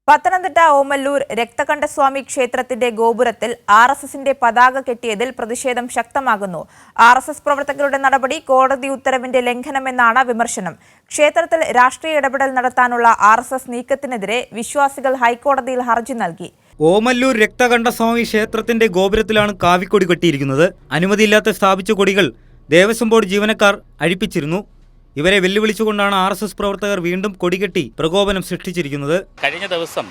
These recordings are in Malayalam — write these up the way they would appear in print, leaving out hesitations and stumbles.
പത്തനംതിട്ട ഓമല്ലൂർ രക്തകണ്ഠസ്വാമി ക്ഷേത്രത്തിന്റെ ഗോപുരത്തിൽ ആർഎസ്എസിന്റെ പതാക കെട്ടിയതിൽ പ്രതിഷേധം ശക്തമാകുന്നു. ആർഎസ്എസ് പ്രവർത്തകരുടെ നടപടി കോടതി ഉത്തരവിന്റെ ലംഘനമെന്നാണ് വിമർശനം. ക്ഷേത്രത്തിൽ രാഷ്ട്രീയ ഇടപെടൽ നടത്താനുള്ള ആർഎസ്എസ് നീക്കത്തിനെതിരെ വിശ്വാസികൾ ഹൈക്കോടതിയിൽ ഹർജി നൽകി. ഓമല്ലൂർ രക്തകണ്ഠസ്വാമി ക്ഷേത്രത്തിന്റെ ഗോപുരത്തിലാണ് കാവിക്കൊടി കെട്ടിയിരിക്കുന്നത്. അനുമതിയില്ലാത്ത സ്ഥാപിച്ച കൊടികൾ ദേവസ്വം ബോർഡ് ജീവനക്കാർ അഴിപ്പിച്ചിരുന്നു. ഇവരെ വെല്ലുവിളിച്ചുകൊണ്ടാണ് ആർഎസ്എസ് പ്രവർത്തകർ വീണ്ടും കൊടികെട്ടി പ്രകോപനം സൃഷ്ടിച്ചിരിക്കുന്നത്. കഴിഞ്ഞ ദിവസം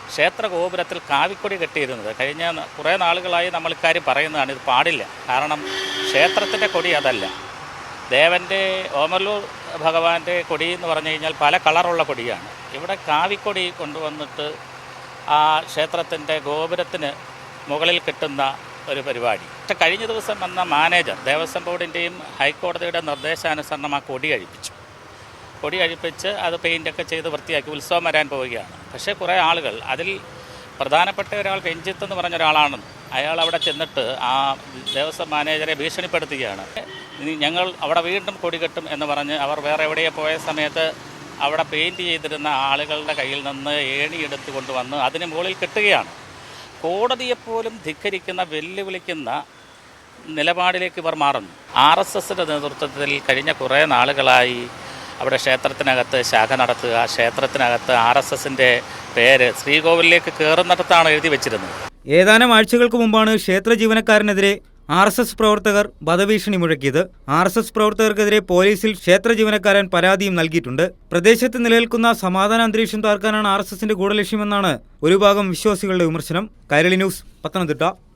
ക്ഷേത്ര ഗോപുരത്തിൽ കാവിക്കൊടി കെട്ടിയിരുന്നത് കഴിഞ്ഞ കുറേ നാളുകളായി നമ്മൾ ഇക്കാര്യം പറയുന്നതാണ്. ഇത് പാടില്ല. കാരണം ക്ഷേത്രത്തിൻ്റെ കൊടി അതല്ല. ദേവൻ്റെ ഓമല്ലൂർ ഭഗവാന്റെ കൊടി എന്ന് പറഞ്ഞു കഴിഞ്ഞാൽ പല കളറുള്ള കൊടിയാണ്. ഇവിടെ കാവിക്കൊടി കൊണ്ടുവന്നിട്ട് ആ ക്ഷേത്രത്തിൻ്റെ ഗോപുരത്തിന് മുകളിൽ കെട്ടുന്ന ഒരു പരിപാടി. പക്ഷെ കഴിഞ്ഞ ദിവസം വന്ന മാനേജർ ദേവസ്വം ബോർഡിൻ്റെയും ഹൈക്കോടതിയുടെ നിർദ്ദേശാനുസരണം ആ കൊടി അഴിപ്പിച്ച് അത് പെയിൻ്റൊക്കെ ചെയ്ത് വൃത്തിയാക്കി ഉത്സവം വരാൻ പോവുകയാണ്. പക്ഷേ കുറേ ആളുകൾ, അതിൽ പ്രധാനപ്പെട്ട ഒരാൾ രഞ്ജിത്ത് എന്ന് പറഞ്ഞ ഒരാളാണ്. അയാൾ അവിടെ ചെന്നിട്ട് ആ ദേവസ്വം മാനേജറെ ഭീഷണിപ്പെടുത്തുകയാണ്. ഞങ്ങൾ അവിടെ വീണ്ടും കൊടി കെട്ടും എന്ന് പറഞ്ഞ് അവർ വേറെ എവിടെയോ പോയ സമയത്ത് അവിടെ പെയിൻറ്റ് ചെയ്തിരുന്ന ആളുകളുടെ കയ്യിൽ നിന്ന് ഏണിയെടുത്ത് കൊണ്ടുവന്ന് അതിന് മുകളിൽ കെട്ടുകയാണ്. കോടതിയെപ്പോലും ധിക്കരിക്കുന്ന, വെല്ലുവിളിക്കുന്ന നിലപാടിലേക്ക് ഇവർ മാറുന്നു. ആർഎസ്എസിൻ്റെ നേതൃത്വത്തിൽ കഴിഞ്ഞ കുറേ നാളുകളായി അവിടെ ക്ഷേത്രത്തിനകത്ത് ശാഖ നടത്തുക, ക്ഷേത്രത്തിനകത്ത് ആർഎസ്എസിൻ്റെ പേര് ശ്രീകോവിലേക്ക് കയറുന്നിടത്താണ് എഴുതി വെച്ചിരുന്നത്. ഏതാനും ആഴ്ചകൾക്ക് മുമ്പാണ് ക്ഷേത്ര ജീവനക്കാരനെതിരെ ആർഎസ്എസ് പ്രവർത്തകർ വധഭീഷണി മുഴക്കിയത്. ആർഎസ്എസ് പ്രവർത്തകർക്കെതിരെ പോലീസിൽ ക്ഷേത്ര ജീവനക്കാരൻ പരാതിയും നൽകിയിട്ടുണ്ട്. പ്രദേശത്ത് നിലനിൽക്കുന്ന സമാധാന അന്തരീക്ഷം തകർക്കാനാണ് ആർഎസ്എസിന്റെ ഗൂഢലക്ഷ്യമെന്നാണ് ഒരു ഭാഗം വിശ്വാസികളുടെ വിമർശനം. കൈരളി ന്യൂസ്, പത്തനംതിട്ട.